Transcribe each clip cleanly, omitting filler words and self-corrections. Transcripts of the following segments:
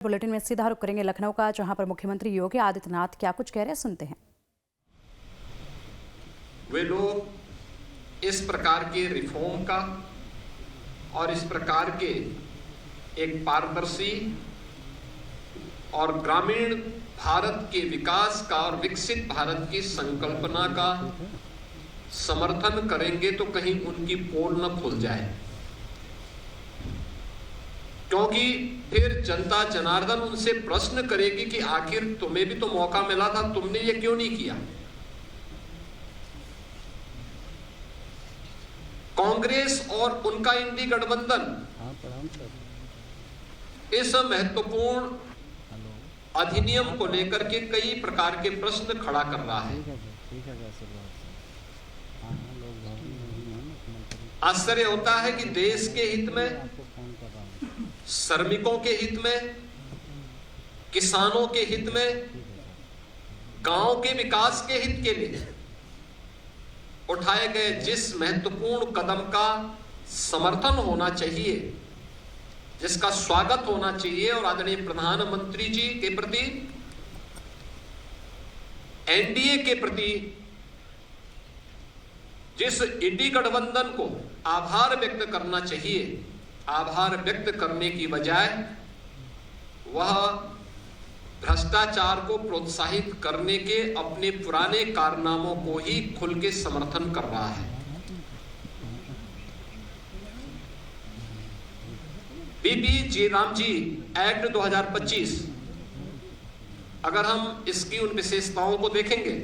Bulletin में सीधा रुख करेंगे लखनऊ का, जहां पर मुख्यमंत्री योगी आदित्यनाथ क्या कुछ कह रहे हैं, सुनते हैं। वे लोग इस प्रकार के रिफॉर्म का और इस प्रकार के एक पारदर्शी और ग्रामीण भारत के विकास का और विकसित भारत की संकल्पना का समर्थन करेंगे तो कहीं उनकी पोल न खुल जाए, क्योंकि फिर जनता जनार्दन उनसे प्रश्न करेगी कि आखिर तुम्हें भी तो मौका मिला था, तुमने ये क्यों नहीं किया। कांग्रेस और उनका इंडी गठबंधन इस महत्वपूर्ण अधिनियम को लेकर के कई प्रकार के प्रश्न खड़ा कर रहा है। आश्चर्य होता है कि देश के हित में, श्रमिकों के हित में, किसानों के हित में, गांव के विकास के हित के लिए उठाए गए जिस महत्वपूर्ण कदम का समर्थन होना चाहिए, जिसका स्वागत होना चाहिए और आदरणीय प्रधानमंत्री जी के प्रति, एनडीए के प्रति जिस इंडी गठबंधन को आभार व्यक्त करना चाहिए, आभार व्यक्त करने की बजाय वह भ्रष्टाचार को प्रोत्साहित करने के अपने पुराने कारनामों को ही खुल के समर्थन कर रहा है। बीबी जी रामजी एक्ट 2025, अगर हम इसकी उन विशेषताओं को देखेंगे,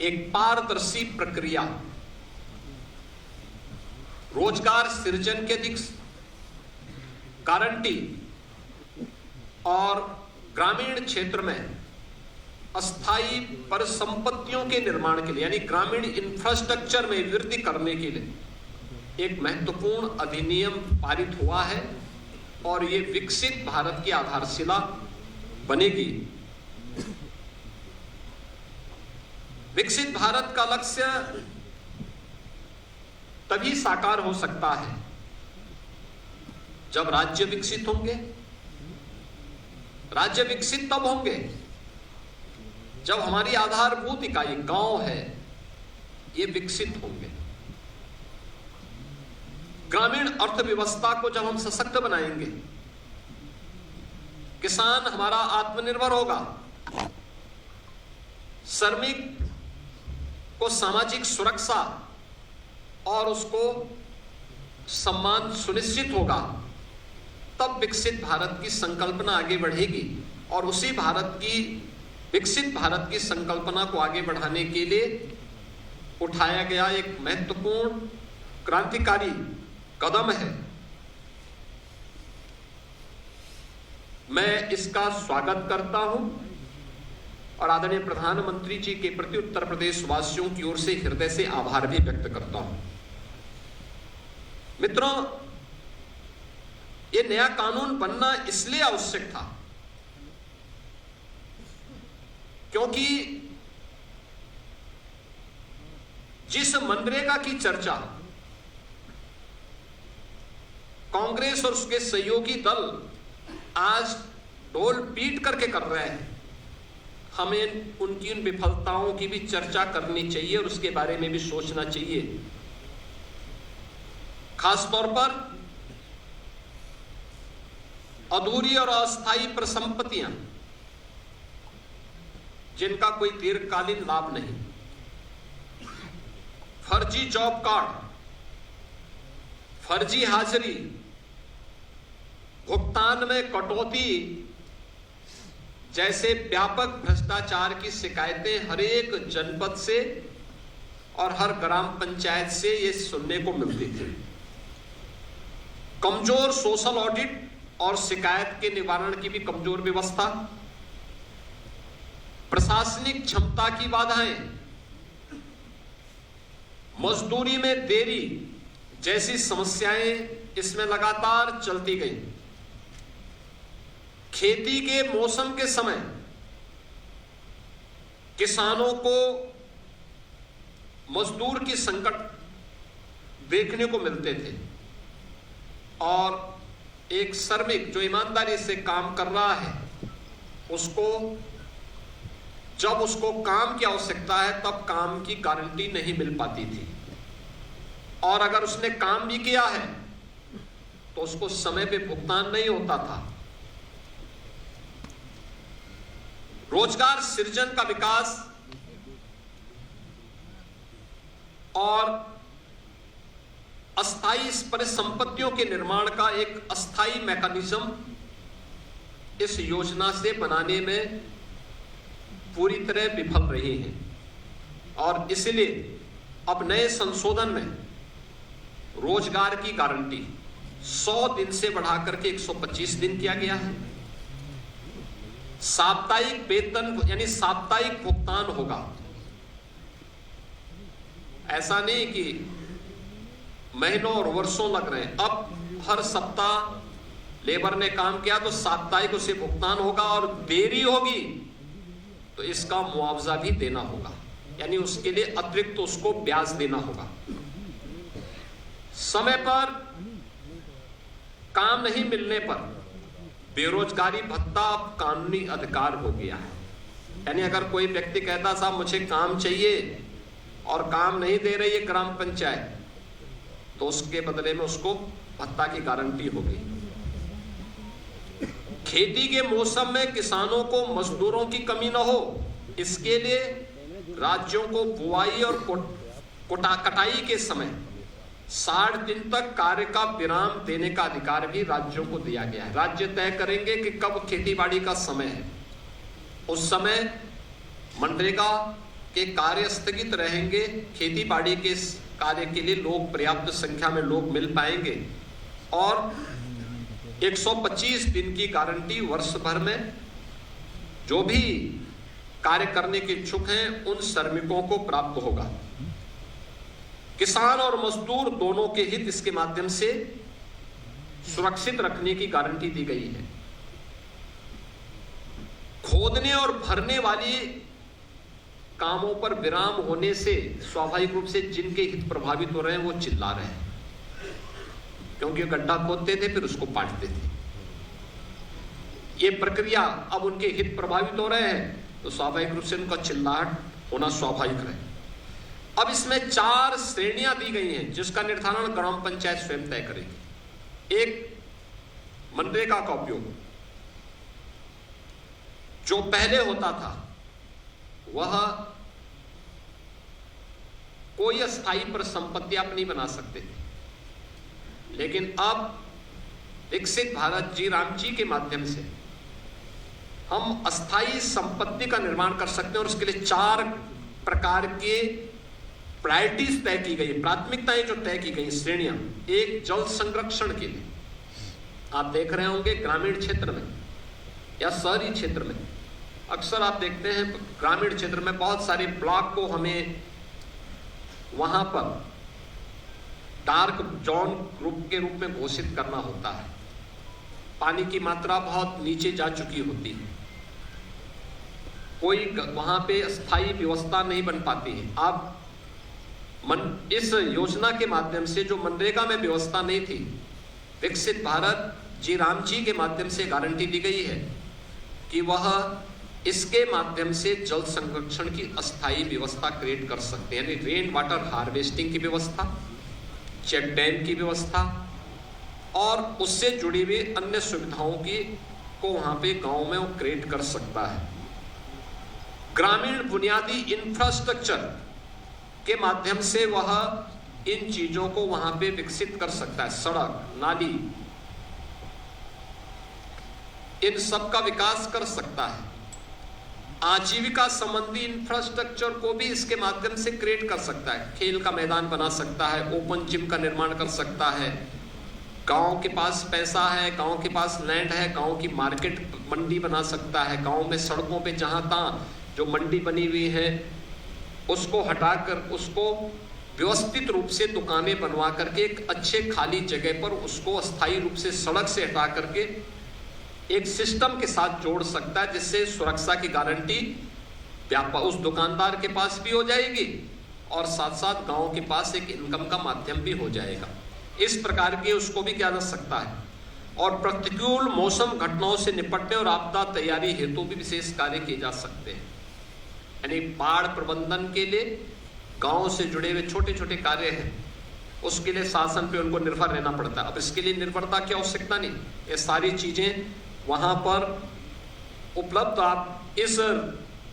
एक पारदर्शी प्रक्रिया, रोजगार सृजन की अधिक गारंटी और ग्रामीण क्षेत्र में अस्थायी परिसंपत्तियों के निर्माण के लिए, यानी ग्रामीण इंफ्रास्ट्रक्चर में वृद्धि करने के लिए एक महत्वपूर्ण अधिनियम पारित हुआ है और ये विकसित भारत की आधारशिला बनेगी। विकसित भारत का लक्ष्य तभी साकार हो सकता है जब राज्य विकसित होंगे। राज्य विकसित तब होंगे जब हमारी आधारभूत इकाई गांव है, ये विकसित होंगे। ग्रामीण अर्थव्यवस्था को जब हम सशक्त बनाएंगे, किसान हमारा आत्मनिर्भर होगा, श्रमिक को सामाजिक सुरक्षा और उसको सम्मान सुनिश्चित होगा, तब विकसित भारत की संकल्पना आगे बढ़ेगी। और उसी भारत की, विकसित भारत की संकल्पना को आगे बढ़ाने के लिए उठाया गया एक महत्वपूर्ण क्रांतिकारी कदम है। मैं इसका स्वागत करता हूं और आदरणीय प्रधानमंत्री जी के प्रति उत्तर प्रदेश वासियों की ओर से हृदय से आभार भी व्यक्त करता हूं। मित्रों, ये नया कानून बनना इसलिए आवश्यक था क्योंकि जिस मनरेगा की चर्चा कांग्रेस और उसके सहयोगी दल आज ढोल पीट करके कर रहे हैं, हमें उनकी उन विफलताओं की भी चर्चा करनी चाहिए और उसके बारे में भी सोचना चाहिए। खासतौर पर अधूरी और अस्थायी परिसंपत्तियां जिनका कोई दीर्घकालीन लाभ नहीं, फर्जी जॉब कार्ड, फर्जी हाजिरी, भुगतान में कटौती जैसे व्यापक भ्रष्टाचार की शिकायतें हर एक जनपद से और हर ग्राम पंचायत से ये सुनने को मिलती थी। कमजोर सोशल ऑडिट और शिकायत के निवारण की भी कमजोर व्यवस्था, प्रशासनिक क्षमता की बाधाएं, मजदूरी में देरी जैसी समस्याएं इसमें लगातार चलती गई। खेती के मौसम के समय किसानों को मजदूर की संकट देखने को मिलते थे और एक श्रमिक जो ईमानदारी से काम कर रहा है, उसको जब उसको काम की आवश्यकता है तब काम की गारंटी नहीं मिल पाती थी, और अगर उसने काम भी किया है तो उसको समय पे भुगतान नहीं होता था। रोजगार सृजन का विकास और अस्थायी परिसंपत्तियों के निर्माण का एक अस्थायी मैकेनिज्म इस योजना से बनाने में पूरी तरह विफल रही है, और इसलिए अब नए संशोधन में रोजगार की गारंटी 100 दिन से बढ़ाकर के 125 दिन किया गया है। साप्ताहिक वेतन यानी साप्ताहिक भुगतान होगा। ऐसा नहीं कि महीनों और वर्षों लग रहे हैं। अब हर सप्ताह लेबर ने काम किया तो साप्ताहिक उसे भुगतान होगा, और देरी होगी तो इसका मुआवजा भी देना होगा, यानी उसके लिए अतिरिक्त उसको ब्याज देना होगा। समय पर काम नहीं मिलने पर बेरोजगारी भत्ता अब कानूनी अधिकार हो गया है। यानी अगर कोई व्यक्ति कहता साहब मुझे काम चाहिए और काम नहीं दे रही है ग्राम पंचायत, तो उसके बदले में उसको भत्ता की गारंटी होगी। खेती के मौसम में किसानों को मजदूरों की कमी न हो, इसके लिए राज्यों को बुआई और कटाई के समय 60 दिन तक कार्य का विराम देने का अधिकार भी राज्यों को दिया गया है। राज्य तय करेंगे कि कब खेतीबाड़ी का समय है, उस समय मनरेगा के कार्य स्थगित रहेंगे, खेतीबाड़ी के कार्य के लिए लोग पर्याप्त संख्या में लोग मिल पाएंगे, और 125 दिन की गारंटी वर्ष भर में जो भी कार्य करने के इच्छुक हैं उन श्रमिकों को प्राप्त होगा। किसान और मजदूर दोनों के हित इसके माध्यम से सुरक्षित रखने की गारंटी दी गई है। खोदने और भरने वाली कामों पर विराम होने से स्वाभाविक रूप से जिनके हित प्रभावित हो रहे हैं वो चिल्ला रहे हैं, क्योंकि गड्ढा खोदते थे फिर उसको पाटते थे। ये प्रक्रिया अब उनके हित प्रभावित हो रहे हैं तो स्वाभाविक रूप से उनका चिल्लाहट होना स्वाभाविक है। अब इसमें 4 श्रेणियां दी गई हैं जिसका निर्धारण ग्राम पंचायत स्वयं तय करेगी। एक, मनरेगा का उपयोग जो पहले होता था वह कोई अस्थायी परिसंपत्ति आप नहीं बना सकते थे, लेकिन अब विकसित भारत जी राम जी के माध्यम से हम अस्थायी संपत्ति का निर्माण कर सकते हैं, और उसके लिए 4 प्रकार के प्रायोरिटीज तय की गई, प्राथमिकताएं जो तय की गई, श्रेणियां। एक, जल संरक्षण के लिए आप देख रहे होंगे ग्रामीण क्षेत्र में या शहरी क्षेत्र में अक्सर आप देखते हैं ग्रामीण क्षेत्र में बहुत सारे ब्लॉक को हमें वहां पर डार्क जोन ग्रुप के रूप में घोषित करना होता है। पानी की मात्रा बहुत नीचे जा चुकी होती है, कोई वहां पे स्थायी व्यवस्था नहीं बन पाती है। अब इस योजना के माध्यम से जो मनरेगा में व्यवस्था नहीं थी, विकसित भारत जी राम जी के माध्यम से गारंटी दी गई है कि वह इसके माध्यम से जल संरक्षण की अस्थायी व्यवस्था क्रिएट कर सकते हैं, यानी रेन वाटर हार्वेस्टिंग की व्यवस्था, चेक डैम की व्यवस्था और उससे जुड़ी हुई अन्य सुविधाओं की को वहां पे गांव में वो क्रिएट कर सकता है। ग्रामीण बुनियादी इंफ्रास्ट्रक्चर के माध्यम से वह इन चीजों को वहां पे विकसित कर सकता है, सड़क, नाली, इन सब का विकास कर सकता है। आजीविका संबंधी इंफ्रास्ट्रक्चर को भी इसके माध्यम से क्रिएट कर सकता है, खेल का मैदान बना सकता है, ओपन जिम का निर्माण कर सकता है। गांव के पास पैसा है, गांव के पास लैंड है, गांव की मार्केट मंडी बना सकता है। गांव में सड़कों पे जहां तहां जो मंडी बनी हुई है उसको हटाकर उसको व्यवस्थित रूप से दुकानें बनवा करके एक अच्छे खाली जगह पर उसको अस्थायी रूप से सड़क से हटा करके एक सिस्टम के साथ जोड़ सकता है, जिससे सुरक्षा की गारंटी उस दुकानदार के पास भी हो जाएगी और साथ साथ गांव के पास एक इनकम का माध्यम भी हो जाएगा। इस प्रकार के उसको भी किया जा सकता है। और प्रतिकूल मौसम घटनाओं से निपटने और आपदा तैयारी हेतु भी विशेष कार्य किए जा सकते हैं। यानी बाढ़ प्रबंधन के लिए गांव से जुड़े हुए छोटे छोटे कार्य हैं, उसके लिए शासन पे उनको निर्भर रहना पड़ता है। अब इसके लिए निर्भरता की आवश्यकता नहीं, ये सारी चीजें वहां पर उपलब्ध। आप इस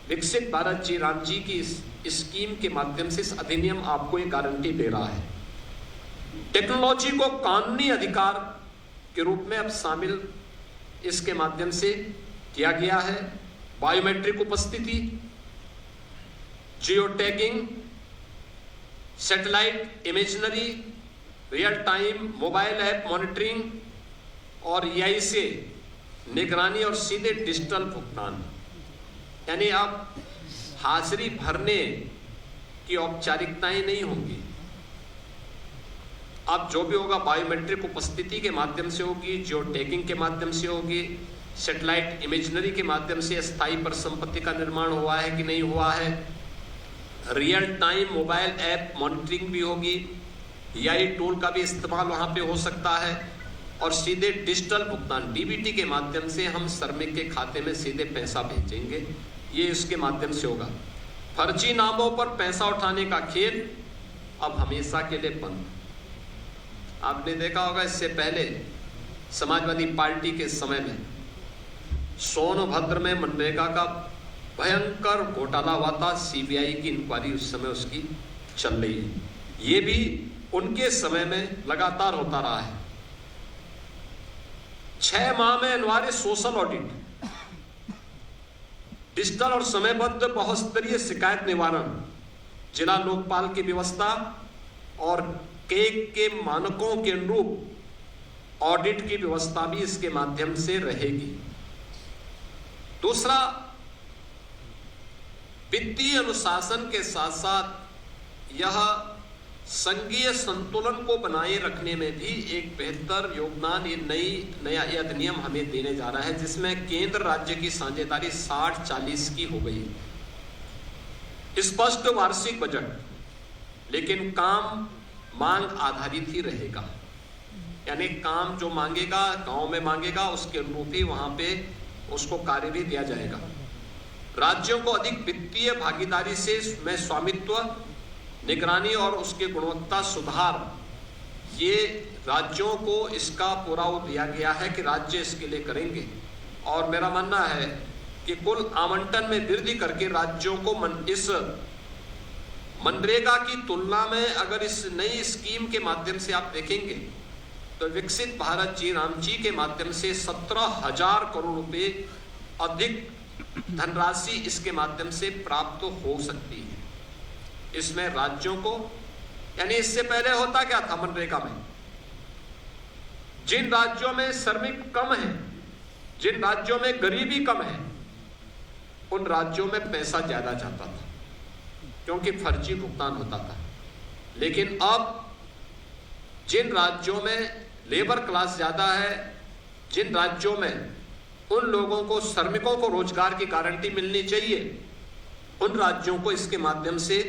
विकसित भारत जी राम जी की इस स्कीम के माध्यम से इस अधिनियम आपको ये गारंटी दे रहा है। टेक्नोलॉजी को कानूनी अधिकार के रूप में अब शामिल इसके माध्यम से किया गया है। बायोमेट्रिक उपस्थिति, geo tagging, satellite imaginary, real time mobile app monitoring और एआई से निगरानी और सीधे डिजिटल भुगतान। यानी अब हाजिरी भरने की औपचारिकताएं नहीं होंगी। अब जो भी होगा बायोमेट्रिक उपस्थिति के माध्यम से होगी, जियो टैगिंग के माध्यम से होगी, सैटेलाइट इमेजनरी के माध्यम से स्थायी परिसंपत्ति का निर्माण हुआ है कि नहीं हुआ है, real time mobile app monitoring भी होगी, एआई टूल का भी इस्तेमाल वहां पे हो सकता है, और सीधे डिजिटल भुगतान डीबीटी के माध्यम से हम श्रमिक के खाते में सीधे पैसा भेजेंगे, ये इसके माध्यम से होगा। फर्जी नामों पर पैसा उठाने का खेल अब हमेशा के लिए बंद। आपने देखा होगा इससे पहले समाजवादी पार्टी के समय में सोनभद्र में मनरेगा का भयंकर घोटाला हुआ था। सीबीआई की इंक्वायरी उस समय उसकी चल रही है। ये भी उनके समय में लगातार होता रहा है। 6 माह में अनिवार्य सोशल ऑडिट, डिजिटल और समयबद्ध बहुस्तरीय शिकायत निवारण, जिला लोकपाल की व्यवस्था और केक के मानकों के अनुरूप ऑडिट की व्यवस्था भी इसके माध्यम से रहेगी। दूसरा, वित्तीय अनुशासन के साथ साथ यह संघीय संतुलन को बनाए रखने में भी एक बेहतर योगदान ये नया अधिनियम हमें देने जा रहा है, जिसमें केंद्र राज्य की साझेदारी 60-40 की हो गई। स्पष्ट वार्षिक बजट, लेकिन काम मांग आधारित ही रहेगा। यानी काम जो मांगेगा, गांव में मांगेगा, उसके अनुरूप ही वहां पे उसको कार्य भी दिया जाएगा। राज्यों को अधिक वित्तीय भागीदारी से में स्वामित्व, निगरानी और उसके गुणवत्ता सुधार, ये राज्यों को इसका पूरा वो दिया गया है कि राज्य इसके लिए करेंगे। और मेरा मानना है कि कुल आवंटन में वृद्धि करके राज्यों को इस मनरेगा की तुलना में अगर इस नई स्कीम के माध्यम से आप देखेंगे तो विकसित भारत जी राम जी के माध्यम से 17,000 करोड़ रुपए अधिक धनराशि इसके माध्यम से प्राप्त हो सकती है। इसमें राज्यों को, यानी इससे पहले होता क्या था मनरेगा में, जिन राज्यों में श्रमिक कम है, जिन राज्यों में गरीबी कम है, उन राज्यों में पैसा ज्यादा जाता था क्योंकि फर्जी भुगतान होता था। लेकिन अब जिन राज्यों में लेबर क्लास ज्यादा है, जिन राज्यों में उन लोगों को, श्रमिकों को रोजगार की गारंटी मिलनी चाहिए, उन राज्यों को इसके माध्यम से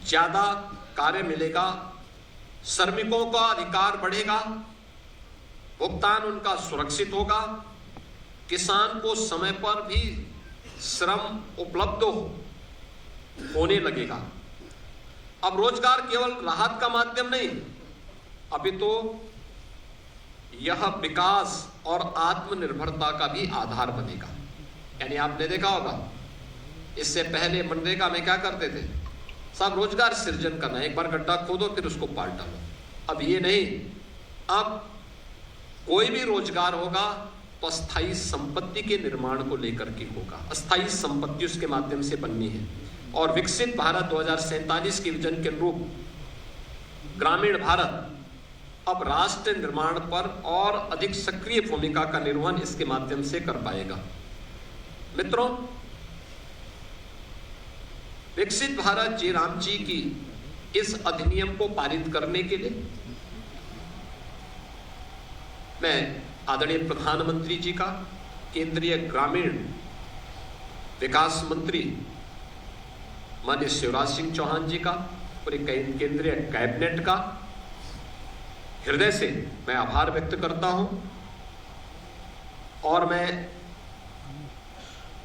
ज्यादा कार्य मिलेगा, श्रमिकों का अधिकार बढ़ेगा, भुगतान उनका सुरक्षित होगा, किसान को समय पर भी श्रम उपलब्ध होने लगेगा। अब रोजगार केवल राहत का माध्यम नहीं, अभी तो यह विकास और आत्मनिर्भरता का भी आधार बनेगा। यानी आपने देखा होगा इससे पहले मनरेगा में क्या करते थे, सब रोजगार सृजन करना, एक बार गड्ढा खोदो फिर उसको पार डालो। अब ये नहीं, अब कोई भी रोजगार होगा तो अस्थायी संपत्ति के निर्माण को लेकर के होगा, अस्थायी संपत्ति उसके माध्यम से बननी है। और विकसित भारत 2047 के विजन के अनुरूप ग्रामीण भारत अब राष्ट्र निर्माण पर और अधिक सक्रिय भूमिका का निर्वहन इसके माध्यम से कर पाएगा। मित्रों, विकसित भारत जी राम जी की इस अधिनियम को पारित करने के लिए मैं आदरणीय प्रधानमंत्री जी का, केंद्रीय ग्रामीण विकास मंत्री माननीय शिवराज सिंह चौहान जी का, पूरे केंद्रीय कैबिनेट का हृदय से मैं आभार व्यक्त करता हूं और मैं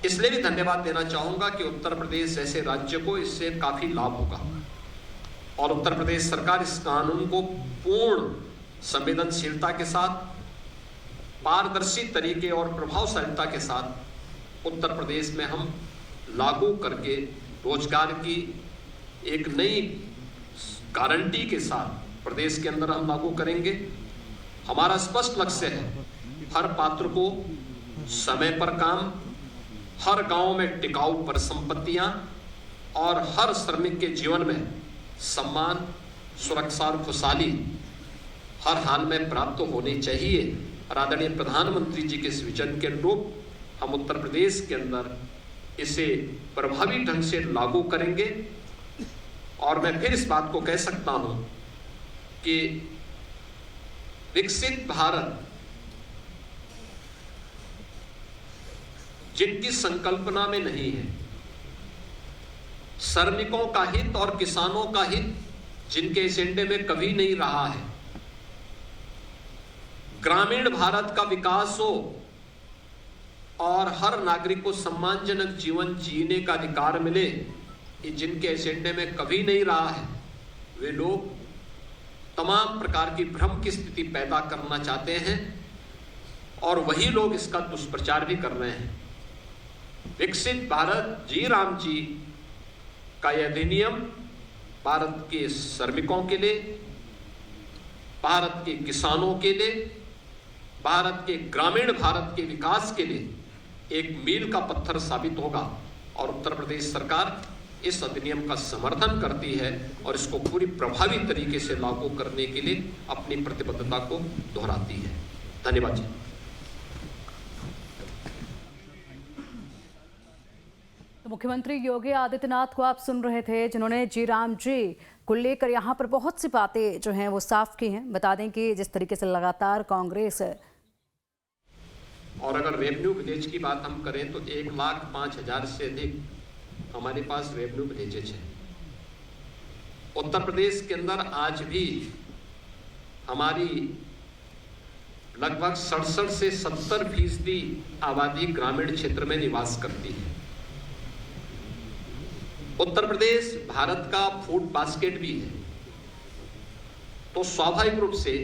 इसलिए भी धन्यवाद देना चाहूंगा कि उत्तर प्रदेश जैसे राज्य को इससे काफी लाभ होगा और उत्तर प्रदेश सरकार इस कानून को पूर्ण संवेदनशीलता के साथ, पारदर्शी तरीके और प्रभावशीलता के साथ उत्तर प्रदेश में हम लागू करके रोजगार की एक नई गारंटी के साथ प्रदेश के अंदर हम लागू करेंगे। हमारा स्पष्ट लक्ष्य है हर पात्र को समय पर काम, हर गांव में टिकाऊ परिसंपत्तियां और हर श्रमिक के जीवन में सम्मान, सुरक्षा और खुशहाली हर हाल में प्राप्त होनी चाहिए। और आदरणीय प्रधानमंत्री जी के इस विजन के अनुरूप हम उत्तर प्रदेश के अंदर इसे प्रभावी ढंग से लागू करेंगे। और मैं फिर इस बात को कह सकता हूं कि विकसित भारत जिनकी संकल्पना में नहीं है, श्रमिकों का हित और किसानों का हित जिनके एजेंडे में कभी नहीं रहा है, ग्रामीण भारत का विकास हो और हर नागरिक को सम्मानजनक जीवन जीने का अधिकार मिले, ये जिनके एजेंडे में कभी नहीं रहा है, वे लोग तमाम प्रकार की भ्रम की स्थिति पैदा करना चाहते हैं और वही लोग इसका दुष्प्रचार भी कर रहे हैं। विकसित भारत जी राम जी का यह अधिनियम भारत के श्रमिकों के लिए, भारत के किसानों के लिए, भारत के ग्रामीण भारत के विकास के लिए एक मील का पत्थर साबित होगा और उत्तर प्रदेश सरकार इस अधिनियम का समर्थन करती है और इसको पूरी प्रभावी तरीके से लागू करने के लिए अपनी प्रतिबद्धता को दोहराती है। धन्यवाद जी। तो मुख्यमंत्री योगी आदित्यनाथ को आप सुन रहे थे, जिन्होंने जी राम जी को लेकर यहाँ पर बहुत सी बातें जो हैं वो साफ की हैं। बता दें कि जिस तरीके से लगातार कांग्रेस और अगर रेवेन्यू विलेज की बात हम करें तो 1,05,000 से अधिक हमारे पास रेवेन्यू विलेजेज है। उत्तर प्रदेश के अंदर आज भी हमारी लगभग 67 से 70% आबादी ग्रामीण क्षेत्र में निवास करती है। उत्तर प्रदेश भारत का फूड बास्केट भी है, तो स्वाभाविक रूप से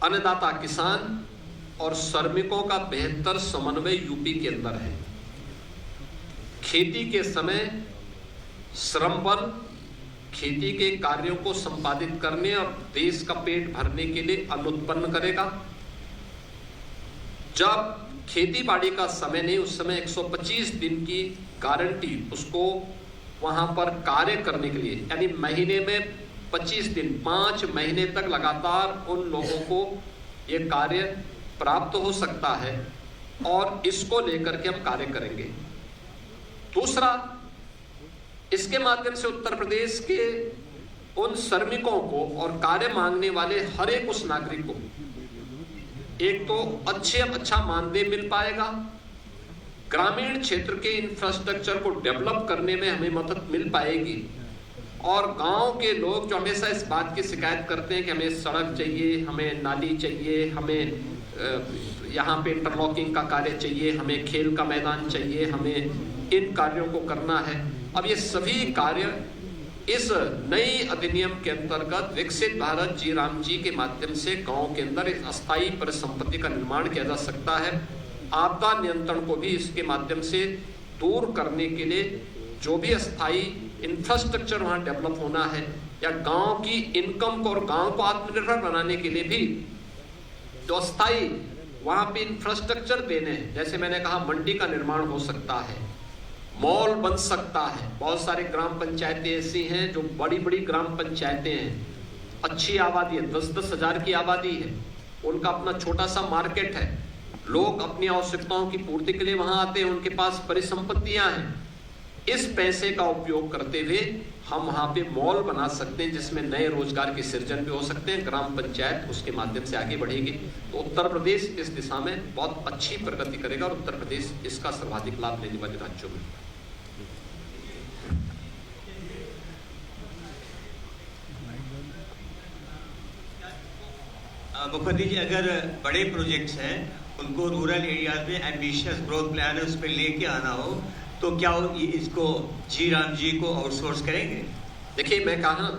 अन्नदाता किसान और श्रमिकों का बेहतर समन्वय यूपी के अंदर है। खेती के समय श्रम बल खेती के कार्यों को संपादित करने और देश का पेट भरने के लिए अन्न उत्पन्न करेगा। जब खेती बाड़ी का समय नहीं, उस समय 125 दिन की गारंटी उसको वहां पर कार्य करने के लिए, यानी महीने में 25 दिन 5 महीने तक लगातार उन लोगों को ये कार्य प्राप्त हो सकता है और इसको लेकर के हम कार्य करेंगे। दूसरा, इसके माध्यम से उत्तर प्रदेश के उन श्रमिकों को और कार्य मांगने वाले हर एक उस नागरिक को एक तो अच्छा मानदेय मिल पाएगा, ग्रामीण क्षेत्र के इंफ्रास्ट्रक्चर को डेवलप करने में हमें मदद मिल पाएगी और गांव के लोग जो हमेशा इस बात की शिकायत करते हैं कि हमें सड़क चाहिए, हमें नाली चाहिए, हमें यहाँ पे इंटरलॉकिंग का कार्य चाहिए, हमें खेल का मैदान चाहिए, हमें इन कार्यों को करना है। अब ये सभी कार्य इस नई अधिनियम के अंतर्गत विकसित भारत जी राम जी के माध्यम से गांव के अंदर एक अस्थायी परिसंपत्ति का निर्माण किया जा सकता है। आपदा नियंत्रण को भी इसके माध्यम से दूर करने के लिए जो भी अस्थायी इंफ्रास्ट्रक्चर वहां डेवलप होना है या गांव की इनकम को और गांव को आत्मनिर्भर बनाने के लिए भी जो अस्थायी वहां पे इंफ्रास्ट्रक्चर देने हैं, जैसे मैंने कहा मंडी का निर्माण हो सकता है, मॉल बन सकता है। बहुत सारे ग्राम पंचायतें ऐसी हैं जो बड़ी बड़ी ग्राम पंचायतें हैं, अच्छी आबादी है, 10-10 हजार की आबादी है, उनका अपना छोटा सा मार्केट है, लोग अपनी आवश्यकताओं की पूर्ति के लिए वहां आते हैं, उनके पास परिसंपत्तियां हैं। इस पैसे का उपयोग करते हुए हम वहां पे मॉल बना सकते हैं जिसमें नए रोजगार के सृजन भी हो सकते हैं, ग्राम पंचायत उसके माध्यम से आगे बढ़ेगी। तो उत्तर प्रदेश इस दिशा में बहुत अच्छी प्रगति करेगा और उत्तर प्रदेश इसका सर्वाधिक लाभ लेने वाले राज्यों में। मुखर्जी जी, अगर बड़े प्रोजेक्ट्स हैं उनको रूरल एरियाज में एम्बिशियस ग्रोथ प्लान है उस पर लेके आना हो, तो क्या इसको जी राम जी को आउटसोर्स करेंगे? देखिए, मैं कहा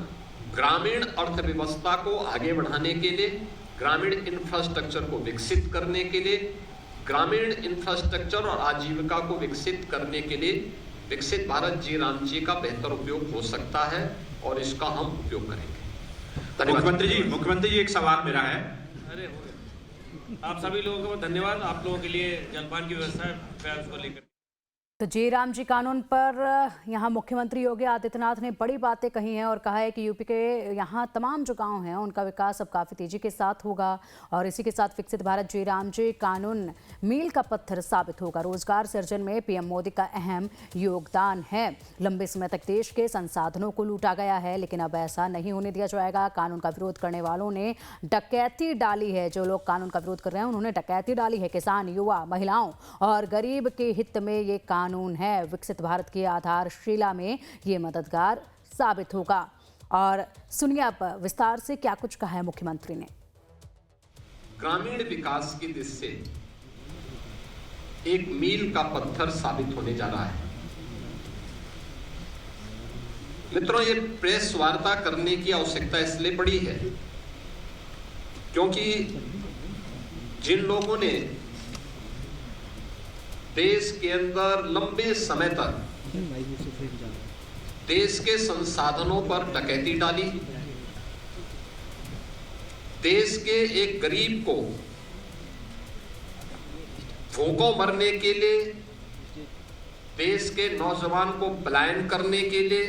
ग्रामीण अर्थव्यवस्था को आगे बढ़ाने के लिए, ग्रामीण इंफ्रास्ट्रक्चर को विकसित करने के लिए, ग्रामीण इंफ्रास्ट्रक्चर और आजीविका को विकसित करने के लिए विकसित भारत जी राम जी का बेहतर उपयोग हो सकता है और इसका हम उपयोग करेंगे। मुख्यमंत्री जी एक सवाल मेरा है। अरे आप सभी लोगों को धन्यवाद। आप लोगों के लिए जलपान की व्यवस्था है उसको लेकर। तो जी राम जी कानून पर यहाँ मुख्यमंत्री योगी आदित्यनाथ ने बड़ी बातें कही हैं और कहा है कि यूपी के यहाँ तमाम जो गांव हैं उनका विकास अब काफ़ी तेज़ी के साथ होगा और इसी के साथ विकसित भारत जी राम जी कानून मील का पत्थर साबित होगा। रोजगार सृजन में पीएम मोदी का अहम योगदान है। लंबे समय तक देश के संसाधनों को लूटा गया है, लेकिन अब ऐसा नहीं होने दिया जाएगा। कानून का विरोध करने वालों ने डकैती डाली है। जो लोग कानून का विरोध कर रहे हैं उन्होंने डकैती डाली है। किसान, युवा, महिलाओं और गरीब के हित में ये कानून है। विकसित भारत की आधारशिला में ये मददगार साबित होगा। और सुनिए अब विस्तार से क्या कुछ कहा है मुख्यमंत्री ने। ग्रामीण विकास की दृष्टि से एक मील का पत्थर साबित होने जा रहा है। मित्रों, ये प्रेस वार्ता करने की आवश्यकता इसलिए पड़ी है क्योंकि जिन लोगों ने देश के अंदर लंबे समय तक देश के संसाधनों पर डकैती डाली, देश के एक गरीब को भूखों मरने के लिए, देश के नौजवान को पलायन करने के लिए,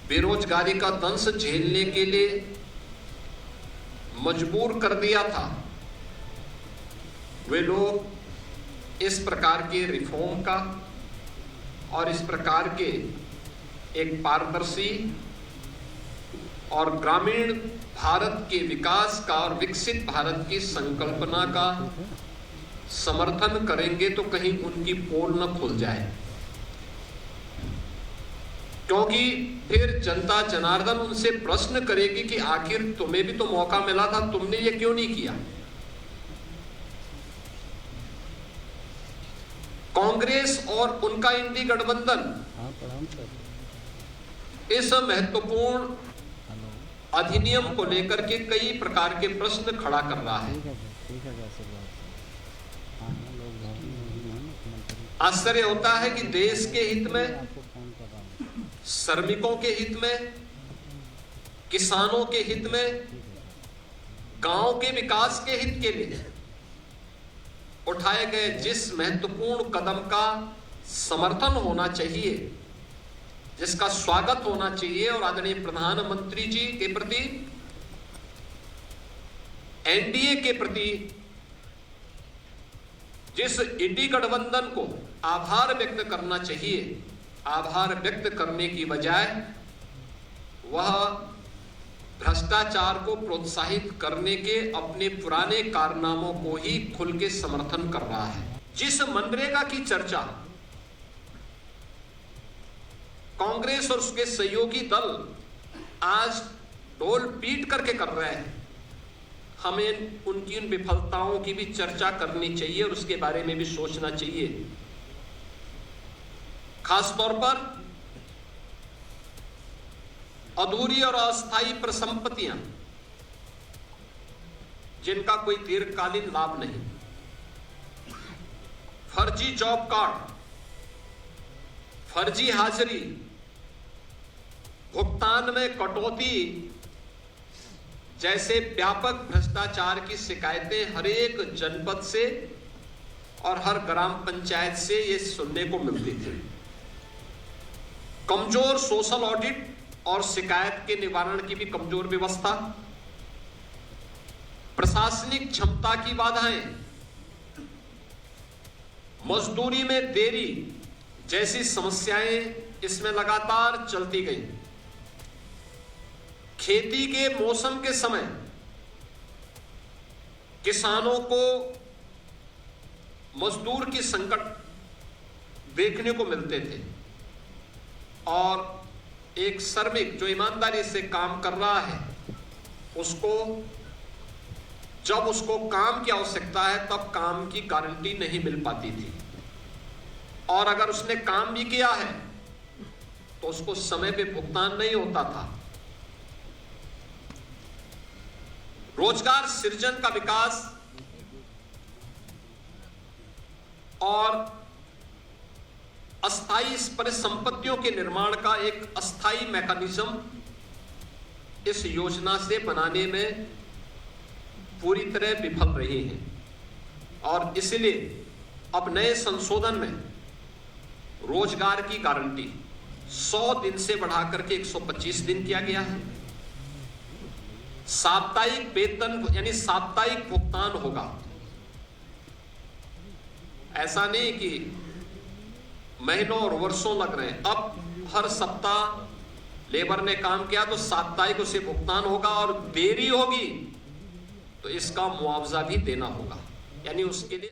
बेरोजगारी का दंश झेलने के लिए मजबूर कर दिया था, वे लोग इस प्रकार के रिफॉर्म का और इस प्रकार के एक पारदर्शी और ग्रामीण भारत के विकास का और विकसित भारत की संकल्पना का समर्थन करेंगे तो कहीं उनकी पोल न खुल जाए, क्योंकि फिर जनता जनार्दन उनसे प्रश्न करेगी कि आखिर तुम्हें भी तो मौका मिला था, तुमने ये क्यों नहीं किया। कांग्रेस और उनका इंडी गठबंधन इस महत्वपूर्ण अधिनियम को लेकर के कई प्रकार के प्रश्न खड़ा कर रहा है। आश्चर्य होता है कि देश के हित में, श्रमिकों के हित में, किसानों के हित में, गांव के विकास के हित के लिए उठाए गए जिस महत्वपूर्ण कदम का समर्थन होना चाहिए, जिसका स्वागत होना चाहिए और आदरणीय प्रधानमंत्री जी के प्रति, एनडीए के प्रति जिस इंडी गठबंधन को आभार व्यक्त करना चाहिए, आभार व्यक्त करने की बजाय वह भ्रष्टाचार को प्रोत्साहित करने के अपने पुराने कारनामों को ही खुल के समर्थन कर रहा है। जिस मनरेगा की चर्चा कांग्रेस और उसके सहयोगी दल आज ढोल पीट करके कर रहे हैं, हमें उनकी उन विफलताओं की भी चर्चा करनी चाहिए और उसके बारे में भी सोचना चाहिए। खासतौर पर अधूरी और अस्थायी परिसंपत्तियां जिनका कोई दीर्घकालीन लाभ नहीं, फर्जी जॉब कार्ड, फर्जी हाजिरी, भुगतान में कटौती जैसे व्यापक भ्रष्टाचार की शिकायतें हर एक जनपद से और हर ग्राम पंचायत से ये सुनने को मिलती थी। कमजोर सोशल ऑडिट और शिकायत के निवारण की भी कमजोर व्यवस्था, प्रशासनिक क्षमता की बाधाएं, मजदूरी में देरी जैसी समस्याएं इसमें लगातार चलती गई। खेती के मौसम के समय किसानों को मजदूर की संकट देखने को मिलते थे और एक श्रमिक जो ईमानदारी से काम कर रहा है उसको जब उसको काम की आवश्यकता है तब काम की गारंटी नहीं मिल पाती थी, और अगर उसने काम भी किया है तो उसको समय पे भुगतान नहीं होता था। रोजगार सृजन का विकास और अस्थायी परिसंपत्तियों के निर्माण का एक अस्थायी मैकेनिज्म इस योजना से बनाने में पूरी तरह विफल रही है, और इसलिए अब नए संशोधन में रोजगार की गारंटी 100 दिन से बढ़ाकर के 125 दिन किया गया है। साप्ताहिक वेतन यानी साप्ताहिक भुगतान होगा। ऐसा नहीं कि महीनों और वर्षों लग रहे हैं। अब हर सप्ताह लेबर ने काम किया तो साप्ताहिक उसे भुगतान होगा, और देरी होगी तो इसका मुआवजा भी देना होगा, यानी उसके लिए